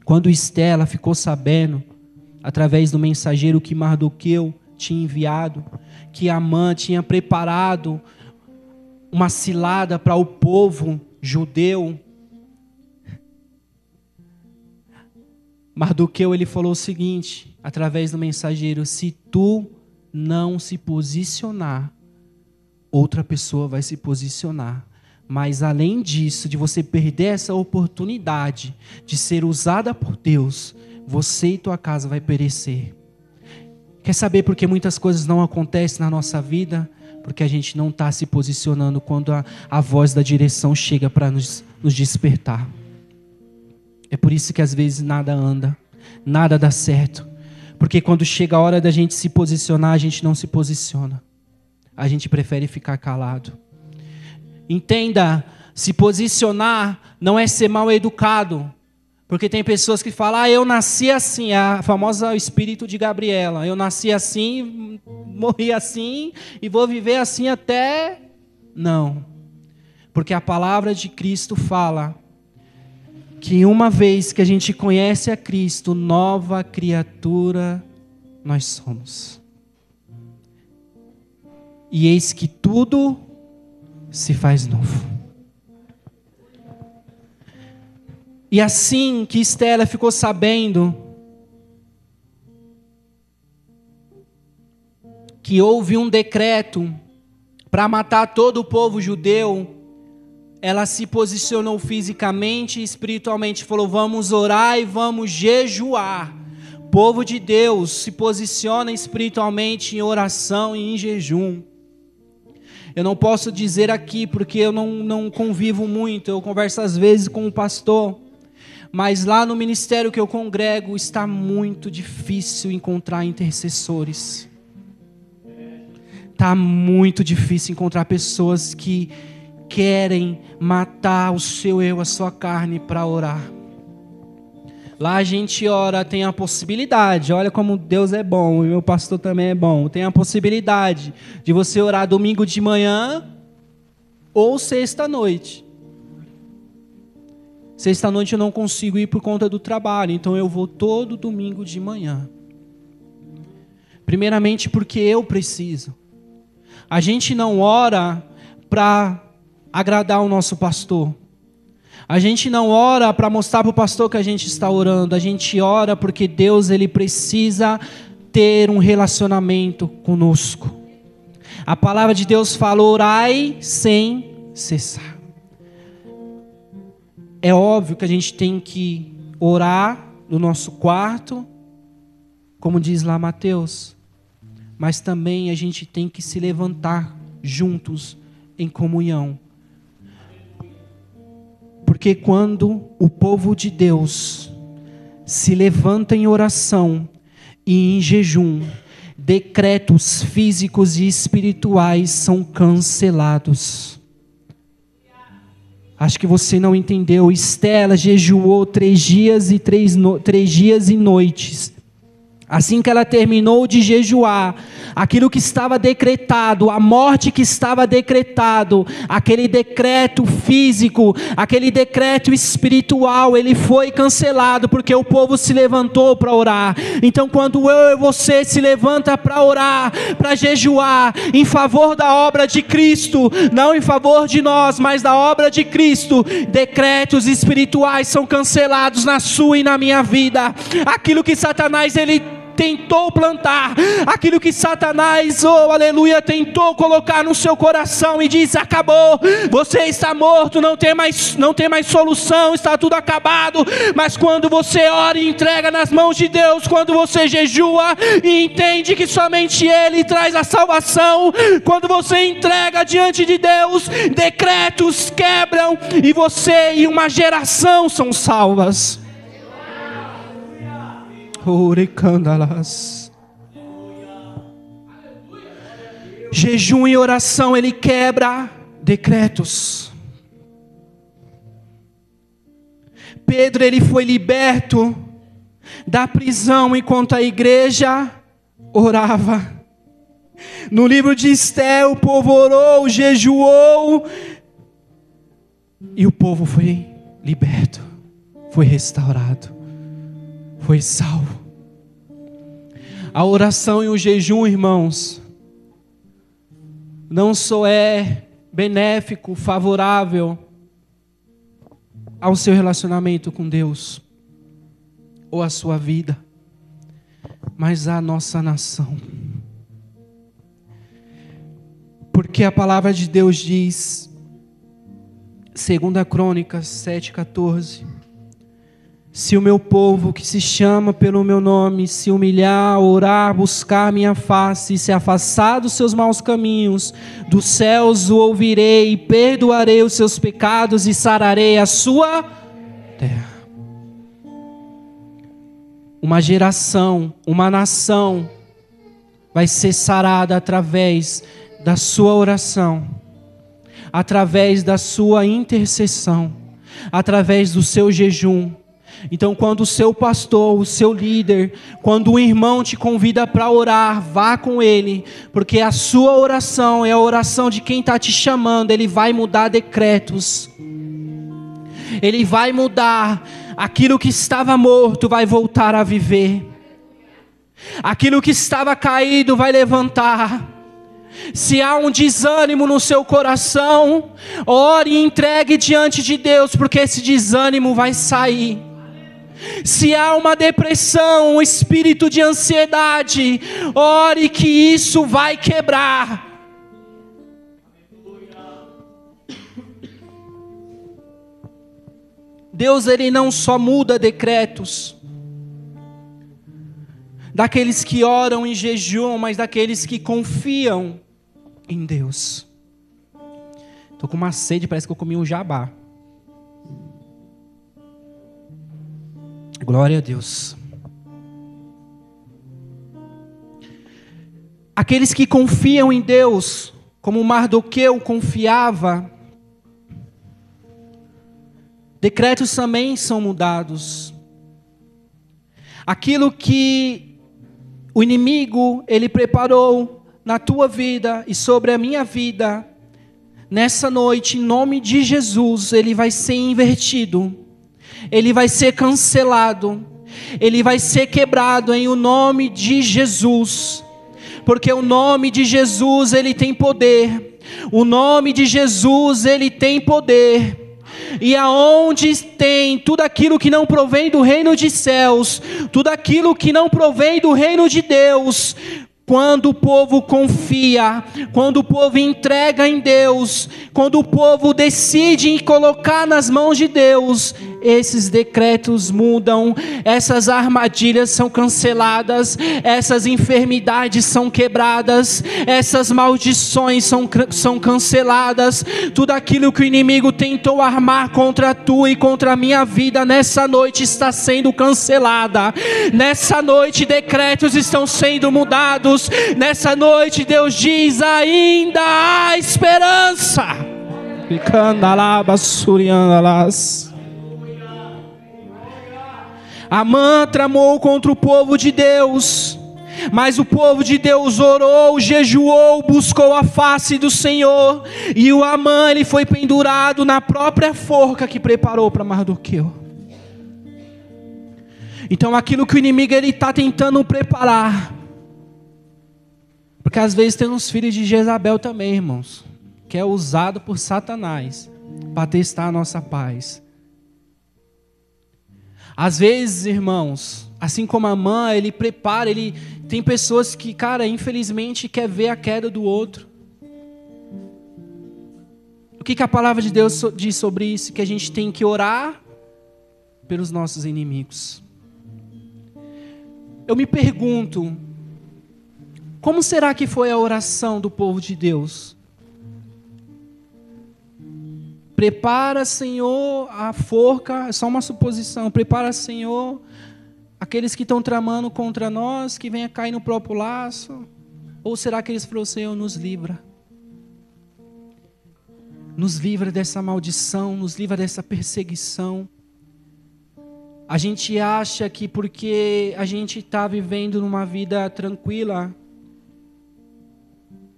S1: Quando Esté ficou sabendo, através do mensageiro que Mardoqueu tinha enviado, que Amã tinha preparado uma cilada para o povo judeu, Mardoqueu ele falou o seguinte, através do mensageiro, se tu não se posicionar, outra pessoa vai se posicionar. Mas além disso, de você perder essa oportunidade de ser usada por Deus, você e tua casa vai perecer. Quer saber por que muitas coisas não acontecem na nossa vida? Porque a gente não está se posicionando quando a voz da direção chega para nos despertar. É por isso que às vezes nada anda, nada dá certo. Porque quando chega a hora da gente se posicionar, a gente não se posiciona. A gente prefere ficar calado. Entenda, se posicionar não é ser mal educado. Porque tem pessoas que falam, eu nasci assim, a famosa espírito de Gabriela. Eu nasci assim, morri assim e vou viver assim até... Não. Porque a palavra de Cristo fala que uma vez que a gente conhece a Cristo, nova criatura nós somos. E eis que tudo se faz novo. E assim que Esté ficou sabendo que houve um decreto para matar todo o povo judeu, ela se posicionou fisicamente e espiritualmente, falou, vamos orar e vamos jejuar. O povo de Deus se posiciona espiritualmente em oração e em jejum. Eu não posso dizer aqui porque eu não convivo muito, eu converso às vezes com o pastor. mas lá no ministério que eu congrego está muito difícil encontrar intercessores. Está muito difícil encontrar pessoas que querem matar o seu eu, a sua carne para orar. Lá a gente ora, tem a possibilidade, olha como Deus é bom, e meu pastor também é bom, tem a possibilidade de você orar domingo de manhã ou sexta-noite. Sexta-noite eu não consigo ir por conta do trabalho, então eu vou todo domingo de manhã. Primeiramente porque eu preciso. A gente não ora para agradar o nosso pastor. A gente não ora para mostrar para o pastor que a gente está orando. A gente ora porque Deus, Ele precisa ter um relacionamento conosco. A palavra de Deus fala: orai sem cessar. É óbvio que a gente tem que orar no nosso quarto, como diz lá Mateus. Mas também a gente tem que se levantar juntos em comunhão. Porque quando o povo de Deus se levanta em oração e em jejum, decretos físicos e espirituais são cancelados. Acho que você não entendeu. Estela jejuou 3 dias e noites. Assim que ela terminou de jejuar, aquilo que estava decretado, a morte que estava decretado, aquele decreto físico, aquele decreto espiritual, ele foi cancelado, porque o povo se levantou para orar. Então quando eu e você se levanta para orar, para jejuar, em favor da obra de Cristo, não em favor de nós, mas da obra de Cristo, decretos espirituais são cancelados na sua e na minha vida. Aquilo que Satanás, ele tentou plantar, aquilo que Satanás, oh aleluia, tentou colocar no seu coração e diz: acabou, você está morto, não tem mais solução, está tudo acabado. Mas quando você ora e entrega nas mãos de Deus, quando você jejua e entende que somente Ele traz a salvação, quando você entrega diante de Deus, decretos quebram e você e uma geração são salvas. Jejum e oração, ele quebra decretos. Pedro, ele foi liberto da prisão enquanto a igreja orava. No livro de Esther, o povo orou, jejuou, e o povo foi liberto, foi restaurado, foi salvo. A oração e o jejum, irmãos, não só é benéfico, favorável ao seu relacionamento com Deus ou à sua vida, mas à nossa nação. Porque a palavra de Deus diz, 2 Crônicas 7,14: se o meu povo que se chama pelo meu nome se humilhar, orar, buscar minha face e se afastar dos seus maus caminhos, dos céus o ouvirei, perdoarei os seus pecados e sararei a sua terra. Uma geração, uma nação vai ser sarada através da sua oração, através da sua intercessão, através do seu jejum. Então quando o seu pastor, o seu líder, quando um irmão te convida para orar, vá com ele, porque a sua oração é a oração de quem está te chamando. Ele vai mudar decretos, ele vai mudar aquilo que estava morto, vai voltar a viver, aquilo que estava caído vai levantar. Se há um desânimo no seu coração, ore e entregue diante de Deus, porque esse desânimo vai sair. Se há uma depressão, um espírito de ansiedade, ore que isso vai quebrar. Deus, ele não só muda decretos daqueles que oram em jejum, mas daqueles que confiam em Deus. Estou com uma sede, parece que eu comi um jabá. Glória a Deus. Aqueles que confiam em Deus, como Mardoqueu confiava, decretos também são mudados. Aquilo que o inimigo, ele preparou na tua vida e sobre a minha vida, nessa noite, em nome de Jesus, ele vai ser invertido, ele vai ser cancelado, ele vai ser quebrado em o nome de Jesus, porque o nome de Jesus, ele tem poder, o nome de Jesus, ele tem poder. E aonde tem tudo aquilo que não provém do reino de céus, tudo aquilo que não provém do reino de Deus, quando o povo confia, quando o povo entrega em Deus, quando o povo decide colocar nas mãos de Deus, esses decretos mudam, essas armadilhas são canceladas, essas enfermidades são quebradas, essas maldições são canceladas, tudo aquilo que o inimigo tentou armar contra a tua e contra a minha vida, nessa noite está sendo cancelada, nessa noite decretos estão sendo mudados, nessa noite Deus diz, ainda há esperança. Amã tramou contra o povo de Deus, mas o povo de Deus orou, jejuou, buscou a face do Senhor, e o Amã, ele foi pendurado na própria forca que preparou para Mardoqueu. Então aquilo que o inimigo está tentando preparar, porque às vezes tem uns filhos de Jezabel também, irmãos, que é usado por Satanás para testar a nossa paz. Às vezes, irmãos, assim como Amã, ele prepara, tem pessoas que, cara, infelizmente quer ver a queda do outro. O que a palavra de Deus diz sobre isso? Que a gente tem que orar pelos nossos inimigos. Eu me pergunto, como será que foi a oração do povo de Deus? Prepara, Senhor, a forca, é só uma suposição, prepara, Senhor, aqueles que estão tramando contra nós, que venha cair no próprio laço, ou será que eles falaram, Senhor, nos livra dessa maldição, nos livra dessa perseguição. A gente acha que porque a gente está vivendo numa vida tranquila,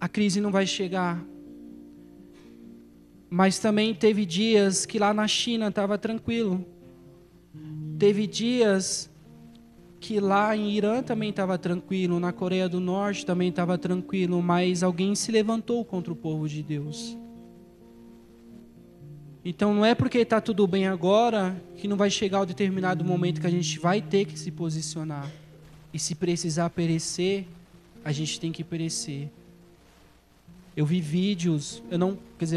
S1: a crise não vai chegar. Mas também teve dias que lá na China estava tranquilo. Teve dias que lá em Irã também estava tranquilo, na Coreia do Norte também estava tranquilo, mas alguém se levantou contra o povo de Deus. Então não é porque está tudo bem agora que não vai chegar o determinado momento que a gente vai ter que se posicionar. E se precisar perecer, a gente tem que perecer. Eu vi vídeos, eu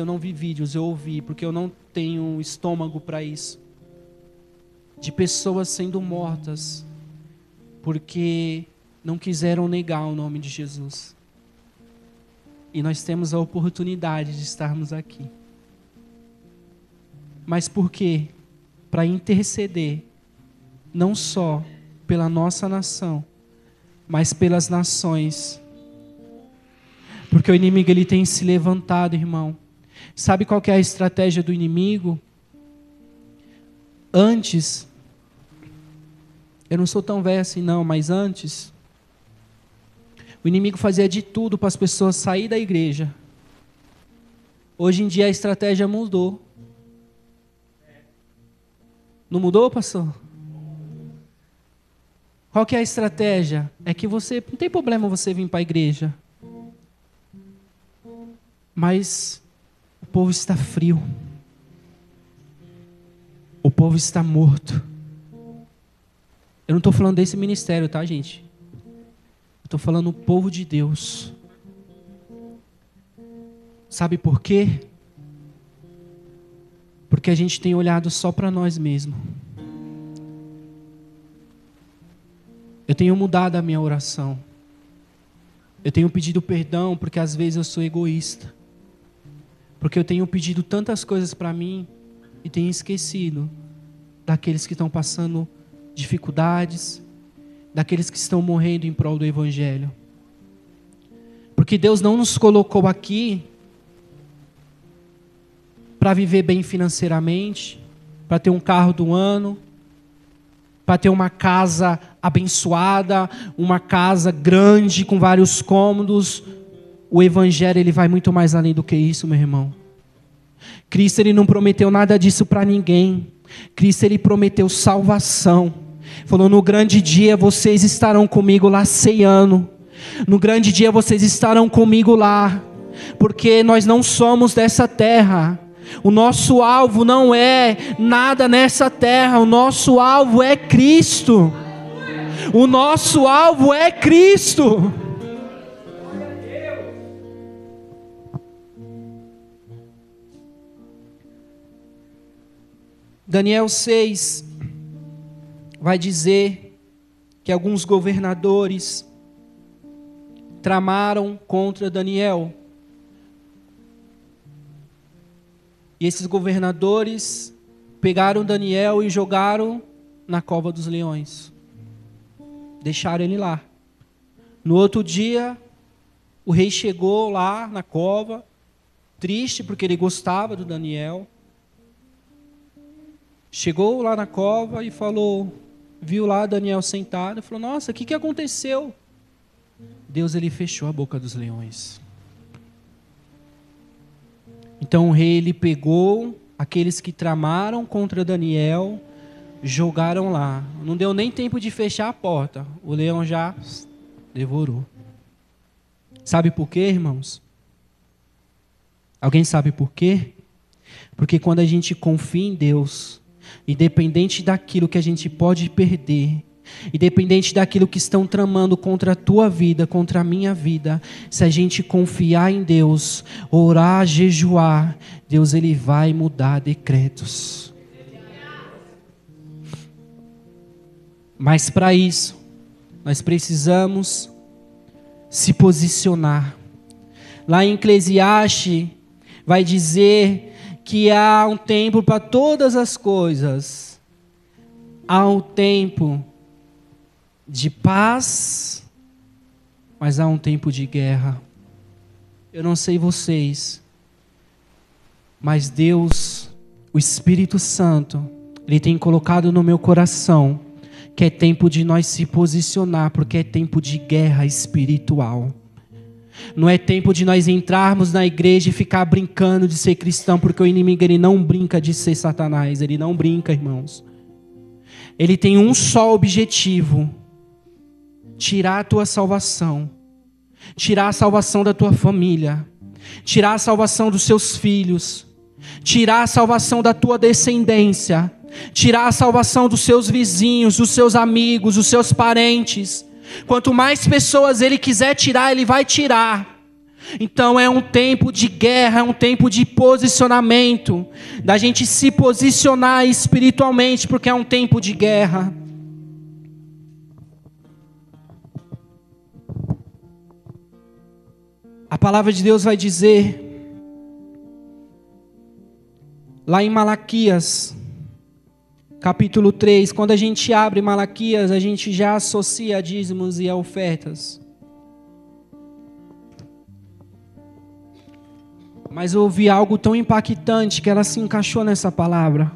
S1: não vi vídeos, eu ouvi, porque eu não tenho estômago para isso, de pessoas sendo mortas, porque não quiseram negar o nome de Jesus. E nós temos a oportunidade de estarmos aqui. Mas por quê? Para interceder, não só pela nossa nação, mas pelas nações. Porque o inimigo, ele tem se levantado, irmão. Sabe qual que é a estratégia do inimigo? Antes, eu não sou tão velho assim não, mas antes, o inimigo fazia de tudo para as pessoas saírem da igreja. Hoje em dia a estratégia mudou. Não mudou, pastor? Qual que é a estratégia? É que você, não tem problema você vir para a igreja. Mas o povo está frio. O povo está morto. Eu não estou falando desse ministério, tá, gente? Eu estou falando do povo de Deus. Sabe por quê? Porque a gente tem olhado só para nós mesmos. Eu tenho mudado a minha oração. Eu tenho pedido perdão porque às vezes eu sou egoísta. Porque eu tenho pedido tantas coisas para mim e tenho esquecido daqueles que estão passando dificuldades, daqueles que estão morrendo em prol do Evangelho. Porque Deus não nos colocou aqui para viver bem financeiramente, para ter um carro do ano, para ter uma casa abençoada, uma casa grande com vários cômodos. O Evangelho, ele vai muito mais além do que isso, meu irmão. Cristo, ele não prometeu nada disso para ninguém. Cristo, ele prometeu salvação. Falou, no grande dia vocês estarão comigo lá ceando. No grande dia vocês estarão comigo lá. Porque nós não somos dessa terra. O nosso alvo não é nada nessa terra. O nosso alvo é Cristo. O nosso alvo é Cristo. Daniel 6 vai dizer que alguns governadores tramaram contra Daniel. E esses governadores pegaram Daniel e jogaram na cova dos leões. Deixaram ele lá. No outro dia, o rei chegou lá na cova, triste porque ele gostava do Daniel. Chegou lá na cova e falou, viu lá Daniel sentado, e falou, nossa, o que aconteceu? Deus, ele fechou a boca dos leões. Então o rei, ele pegou aqueles que tramaram contra Daniel, jogaram lá. Não deu nem tempo de fechar a porta, o leão já devorou. Sabe por quê, irmãos? Alguém sabe por quê? Porque quando a gente confia em Deus, independente daquilo que a gente pode perder, independente daquilo que estão tramando contra a tua vida, contra a minha vida, se a gente confiar em Deus, orar, jejuar, Deus, ele vai mudar decretos. Mas para isso, nós precisamos se posicionar. Lá em Eclesiastes vai dizer que há um tempo para todas as coisas. Há um tempo de paz, mas há um tempo de guerra. Eu não sei vocês, mas Deus, o Espírito Santo, ele tem colocado no meu coração que é tempo de nós se posicionar, porque é tempo de guerra espiritual. Não é tempo de nós entrarmos na igreja e ficar brincando de ser cristão, porque o inimigo, ele não brinca de ser Satanás, ele não brinca, irmãos. Ele tem um só objetivo: tirar a tua salvação, tirar a salvação da tua família, tirar a salvação dos seus filhos, tirar a salvação da tua descendência, tirar a salvação dos seus vizinhos, dos seus amigos, dos seus parentes. Quanto mais pessoas ele quiser tirar, ele vai tirar. Então é um tempo de guerra, é um tempo de posicionamento, da gente se posicionar espiritualmente, porque é um tempo de guerra. A palavra de Deus vai dizer, lá em Malaquias, capítulo 3, quando a gente abre Malaquias, a gente já associa a dízimos e a ofertas. Mas eu ouvi algo tão impactante que ela se encaixou nessa palavra.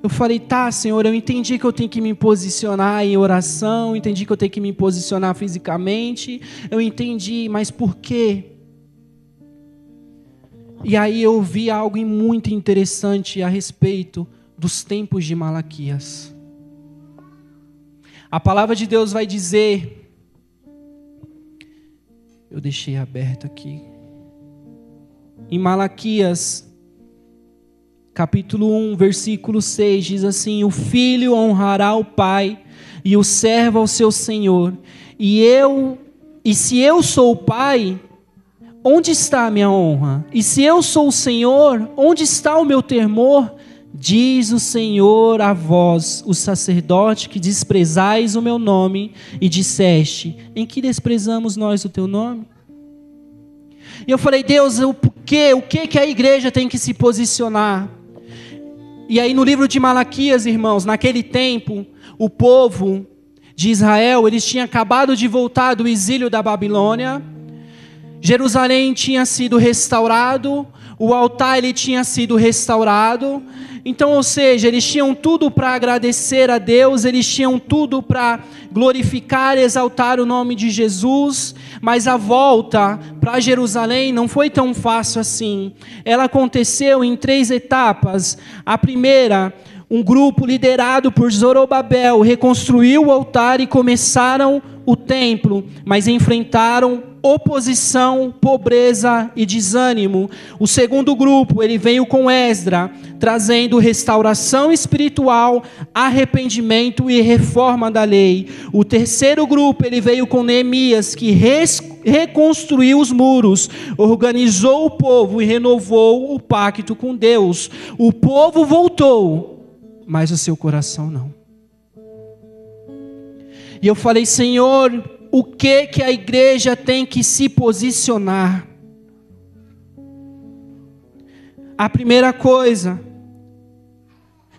S1: Eu falei, tá, Senhor, eu entendi que eu tenho que me posicionar em oração, entendi que eu tenho que me posicionar fisicamente, eu entendi, mas por quê? E aí eu ouvi algo muito interessante a respeito dos tempos de Malaquias. A palavra de Deus vai dizer, eu deixei aberto aqui, em Malaquias, capítulo 1, versículo 6, diz assim: o filho honrará o pai e o servo ao seu senhor. E se eu sou o pai, onde está a minha honra? E se eu sou o Senhor, onde está o meu temor? Diz o Senhor a vós, o sacerdote, que desprezais o meu nome, e disseste: em que desprezamos nós o teu nome? E eu falei, Deus, o que a igreja tem que se posicionar? E aí no livro de Malaquias, irmãos, naquele tempo, o povo de Israel, eles tinham acabado de voltar do exílio da Babilônia. Jerusalém tinha sido restaurado, o altar ele tinha sido restaurado. Então, ou seja, eles tinham tudo para agradecer a Deus, eles tinham tudo para glorificar e exaltar o nome de Jesus, mas a volta para Jerusalém não foi tão fácil assim. Ela aconteceu em 3 etapas. A primeira, um grupo liderado por Zorobabel reconstruiu o altar e começaram o templo, mas enfrentaram oposição, pobreza e desânimo. O segundo grupo, ele veio com Esdra, trazendo restauração espiritual, arrependimento e reforma da lei. O terceiro grupo, ele veio com Neemias, que reconstruiu os muros, organizou o povo e renovou o pacto com Deus. O povo voltou, mas o seu coração não. E eu falei, Senhor, o que a igreja tem que se posicionar? A primeira coisa,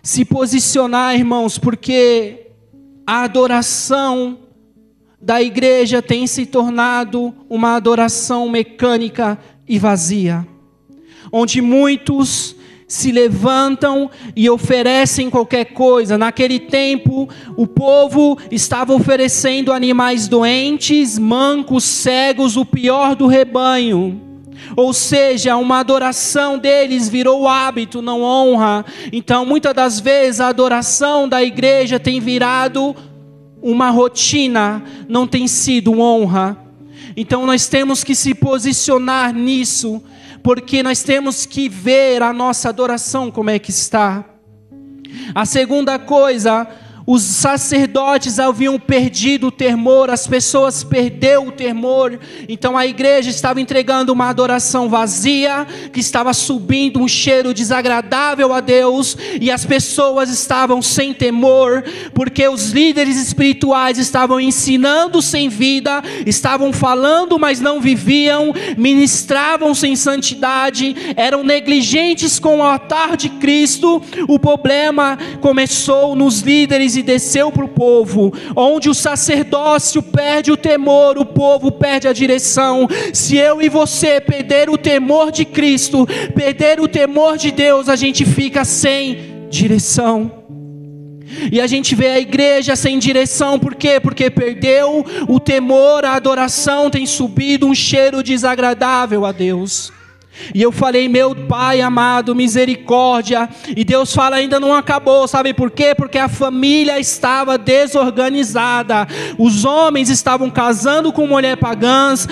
S1: se posicionar, irmãos, porque a adoração da igreja tem se tornado uma adoração mecânica e vazia, onde muitos se levantam e oferecem qualquer coisa. Naquele tempo, o povo estava oferecendo animais doentes, mancos, cegos, o pior do rebanho. Ou seja, uma adoração deles virou hábito, não honra. Então, muitas das vezes, a adoração da igreja tem virado uma rotina, não tem sido honra. Então, nós temos que se posicionar nisso, porque nós temos que ver a nossa adoração como é que está. A segunda coisa, os sacerdotes haviam perdido o temor, as pessoas perderam o temor, então a igreja estava entregando uma adoração vazia, que estava subindo um cheiro desagradável a Deus, e as pessoas estavam sem temor, porque os líderes espirituais estavam ensinando sem vida, estavam falando mas não viviam, ministravam sem santidade, eram negligentes com o altar de Cristo. O problema começou nos líderes e desceu para o povo, onde o sacerdócio perde o temor, o povo perde a direção. Se eu e você perder o temor de Cristo, perder o temor de Deus, a gente fica sem direção. E a gente vê a igreja sem direção, por quê? Porque perdeu o temor, a adoração tem subido um cheiro desagradável a Deus. E eu falei, meu Pai amado, misericórdia. E Deus fala, ainda não acabou, sabe por quê? Porque a família estava desorganizada. Os homens estavam casando com mulheres pagãs,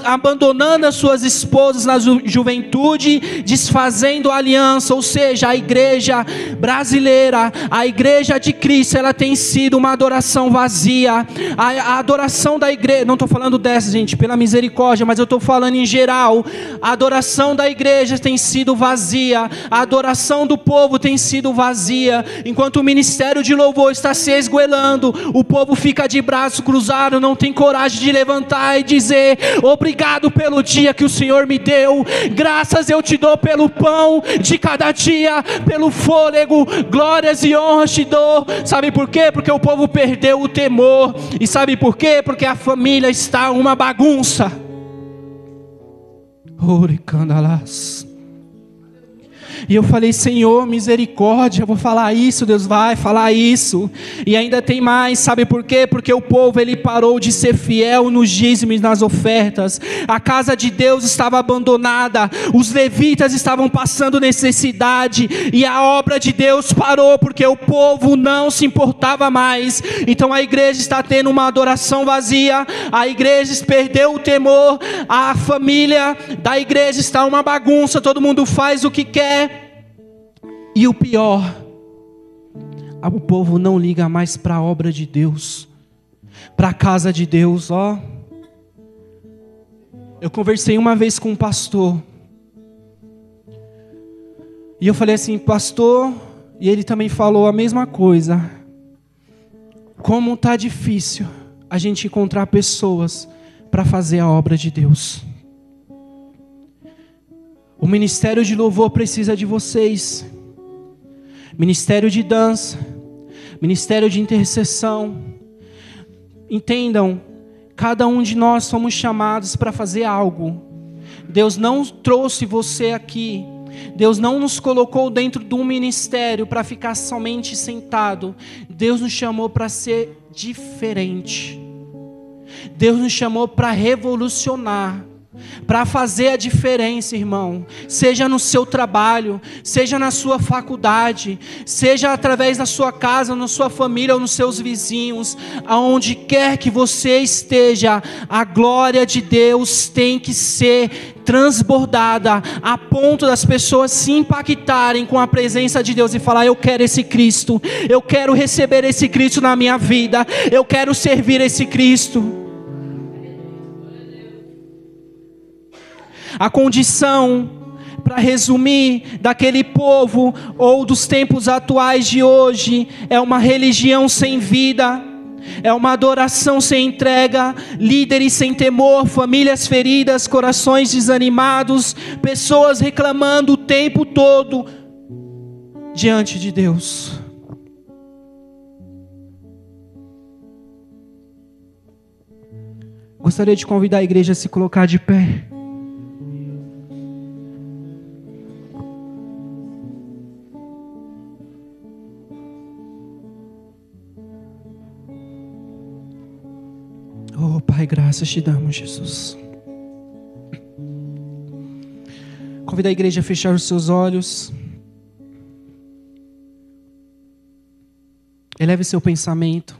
S1: abandonando as suas esposas na juventude, desfazendo a aliança. Ou seja, a igreja brasileira, a igreja de Cristo, ela tem sido uma adoração vazia. A adoração da igreja, não estou falando dessa, gente, pela misericórdia, mas eu estou falando em geral. A adoração da igreja tem sido vazia, a adoração do povo tem sido vazia. Enquanto o ministério de louvor está se esgoelando, o povo fica de braço cruzado, não tem coragem de levantar e dizer, obrigado pelo dia que o Senhor me deu, graças eu te dou pelo pão de cada dia, pelo fôlego, glórias e honras te dou. Sabe por quê? Porque o povo perdeu o temor. E sabe por quê? Porque a família está uma bagunça. E eu falei, Senhor, misericórdia, eu vou falar isso, Deus vai falar isso. E ainda tem mais, sabe por quê? Porque o povo, ele parou de ser fiel nos dízimos e nas ofertas. A casa de Deus estava abandonada, os levitas estavam passando necessidade, e a obra de Deus parou, porque o povo não se importava mais. Então a igreja está tendo uma adoração vazia, a igreja perdeu o temor, a família da igreja está uma bagunça, todo mundo faz o que quer. E o pior, o povo não liga mais para a obra de Deus, para a casa de Deus. Eu conversei uma vez com um pastor, e eu falei assim, pastor, e ele também falou a mesma coisa. Como está difícil a gente encontrar pessoas para fazer a obra de Deus. O ministério de louvor precisa de vocês. ministério de dança, ministério de intercessão. Entendam, cada um de nós somos chamados para fazer algo. Deus não trouxe você aqui, Deus não nos colocou dentro de um ministério para ficar somente sentado. Deus nos chamou para ser diferente. Deus nos chamou para revolucionar, para fazer a diferença, irmão. Seja no seu trabalho, seja na sua faculdade, seja através da sua casa, na sua família ou nos seus vizinhos, aonde quer que você esteja, a glória de Deus tem que ser transbordada, a ponto das pessoas se impactarem com a presença de Deus e falar: eu quero esse Cristo, eu quero receber esse Cristo na minha vida, eu quero servir esse Cristo. A condição, para resumir, daquele povo ou dos tempos atuais de hoje, é uma religião sem vida, é uma adoração sem entrega, líderes sem temor, famílias feridas, corações desanimados, pessoas reclamando o tempo todo diante de Deus. Gostaria de convidar a igreja a se colocar de pé. Oh, Pai, graças te damos, Jesus. Convido a igreja a fechar os seus olhos. Eleve seu pensamento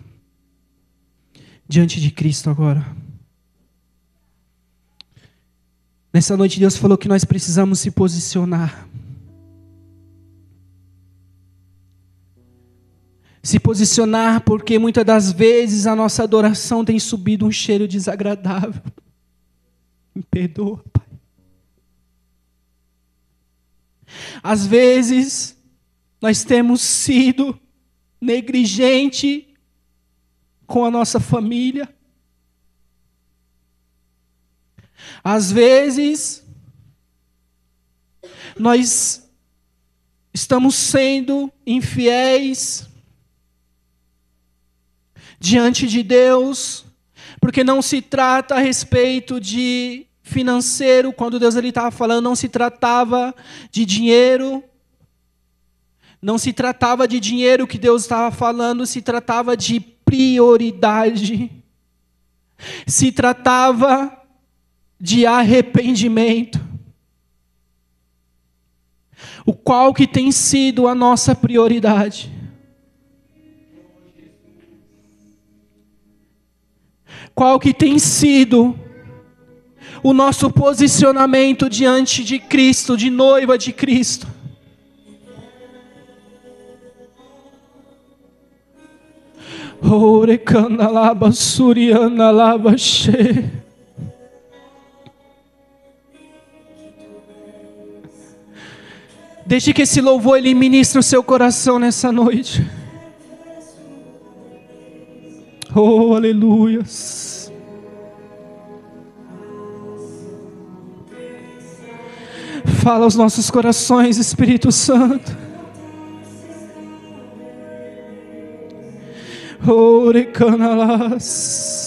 S1: diante de Cristo agora. Nessa noite Deus falou que nós precisamos se posicionar. Se posicionar porque muitas das vezes a nossa adoração tem subido um cheiro desagradável. Me perdoa, Pai. Às vezes nós temos sido negligentes com a nossa família. Às vezes nós estamos sendo infiéis diante de Deus, porque não se trata a respeito de financeiro. Quando Deus estava falando, não se tratava de dinheiro, não se tratava de dinheiro que Deus estava falando, se tratava de prioridade, se tratava de arrependimento. O qual que tem sido a nossa prioridade? Qual que tem sido o nosso posicionamento diante de Cristo, de noiva de Cristo? Orecandalaba suriandalaba she. Deixe que esse louvor ele ministre o seu coração nessa noite. Oh, aleluias. Fala aos nossos corações, Espírito Santo. Oh, recanalas.